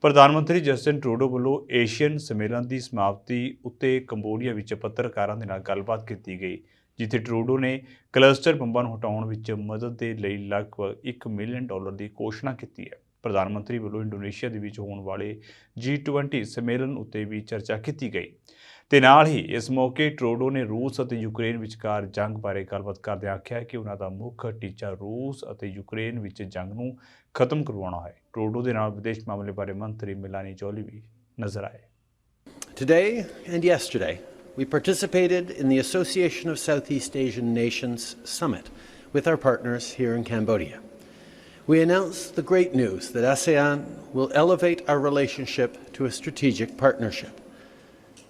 ਪ੍ਰਧਾਨ ਮੰਤਰੀ Justin Trudeau ਵੱਲੋਂ ਏਸ਼ੀਅਨ ਸੰਮੇਲਨ ਦੀ ਸਮਾਪਤੀ ਉੱਤੇ ਕੰਬੋਡੀਆ ਵਿੱਚ ਪੱਤਰਕਾਰਾਂ ਦੇ ਨਾਲ ਗੱਲਬਾਤ ਕੀਤੀ ਗਈ, ਜਿੱਥੇ ਟਰੂਡੋ ਨੇ ਕਲਸਟਰ ਬੰਬਾਂ ਨੂੰ ਹਟਾਉਣ ਵਿੱਚ ਮਦਦ ਦੇ ਲਈ ਲਗਭਗ $1 ਮਿਲੀਅਨ ਦੀ ਘੋਸ਼ਣਾ ਕੀਤੀ ਹੈ। ਪ੍ਰਧਾਨ ਮੰਤਰੀ ਵੱਲੋਂ ਇੰਡੋਨੇਸ਼ੀਆ ਦੇ ਵਿੱਚ ਹੋਣ ਵਾਲੇ G20 ਸੰਮੇਲਨ ਉੱਤੇ ਵੀ ਚਰਚਾ ਕੀਤੀ ਗਈ ਤੇ ਨਾਲ ਹੀ ਇਸ ਮੌਕੇ ਟਰੂਡੋ ਨੇ ਰੂਸ ਅਤੇ ਯੂਕਰੇਨ ਵਿਚਕਾਰ ਜੰਗ ਬਾਰੇ ਗੱਲਬਾਤ ਕਰਦਿਆਂ ਆਖਿਆ ਕਿ ਉਹਨਾਂ ਦਾ ਮੁੱਖ ਟੀਚਾ ਰੂਸ ਅਤੇ ਯੂਕਰੇਨ ਵਿੱਚ ਜੰਗ ਨੂੰ ਖਤਮ ਕਰਵਾਉਣਾ ਹੈ। ਟਰੂਡੋ ਦੇ ਨਾਲ ਵਿਦੇਸ਼ ਮਾਮਲੇ ਬਾਰੇ ਮੰਤਰੀ ਮਿਲਾਨੀ ਜੋਲੀ ਵੀ ਨਜ਼ਰ ਆਏ। Today and yesterday, we participated in the Association of Southeast Asian Nations Summit with our partners here in Cambodia. We announced the great news that ASEAN will elevate our relationship to a strategic partnership.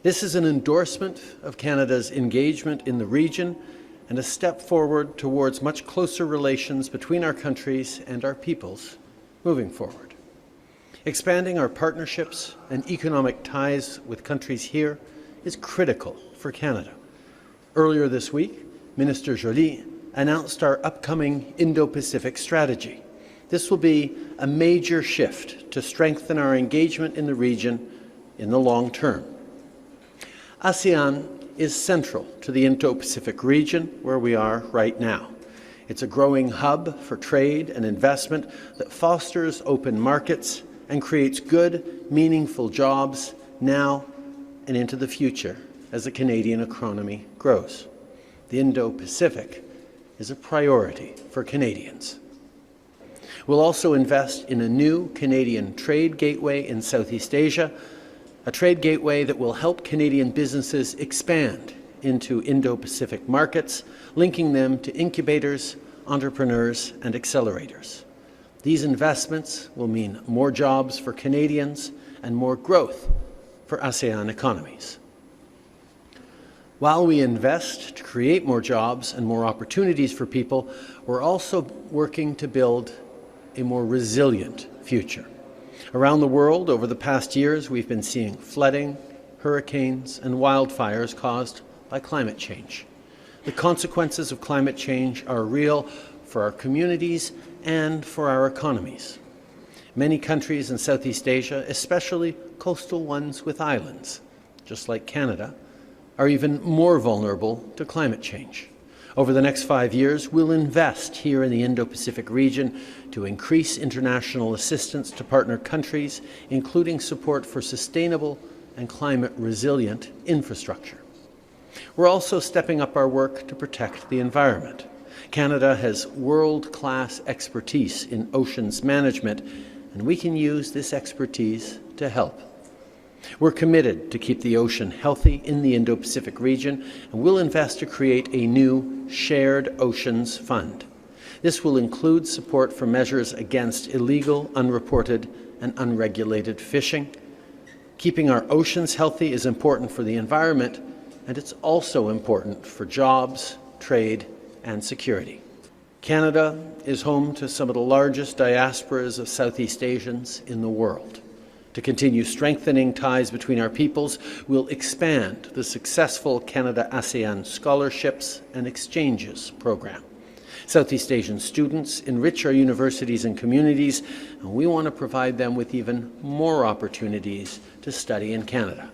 This is an endorsement of Canada's engagement in the region and a step forward towards much closer relations between our countries and our peoples moving forward. Expanding our partnerships and economic ties with countries here is critical for Canada. Earlier this week, Minister Joly announced our upcoming Indo-Pacific strategy. This will be a major shift to strengthen our engagement in the region in the long term. ASEAN is central to the Indo-Pacific region where we are right now. It's a growing hub for trade and investment that fosters open markets and creates good, meaningful jobs now and into the future as the Canadian economy grows. The Indo-Pacific is a priority for Canadians. We'll also invest in a new Canadian trade gateway in Southeast Asia, a trade gateway that will help Canadian businesses expand into Indo-Pacific markets, linking them to incubators, entrepreneurs, and accelerators. These investments will mean more jobs for Canadians and more growth for ASEAN economies. While we invest to create more jobs and more opportunities for people, we're also working to build a more resilient future. Around the world, over the past years, we've been seeing flooding, hurricanes, and wildfires caused by climate change. The consequences of climate change are real for our communities and for our economies. Many countries in Southeast Asia, especially coastal ones with islands, just like Canada, are even more vulnerable to climate change. Over the next 5 years, we'll invest here in the Indo-Pacific region to increase international assistance to partner countries, including support for sustainable and climate-resilient infrastructure. We're also stepping up our work to protect the environment. Canada has world-class expertise in oceans management, and we can use this expertise to help. We're committed to keep the ocean healthy in the Indo-Pacific region, and we'll invest to create a new Shared Oceans Fund. This will include support for measures against illegal, unreported, and unregulated fishing. Keeping our oceans healthy is important for the environment, and it's also important for jobs, trade, and security. Canada is home to some of the largest diasporas of Southeast Asians in the world. To continue strengthening ties between our peoples, we'll expand the successful Canada-ASEAN Scholarships and Exchanges program. Southeast Asian students enrich our universities and communities, and we want to provide them with even more opportunities to study in Canada.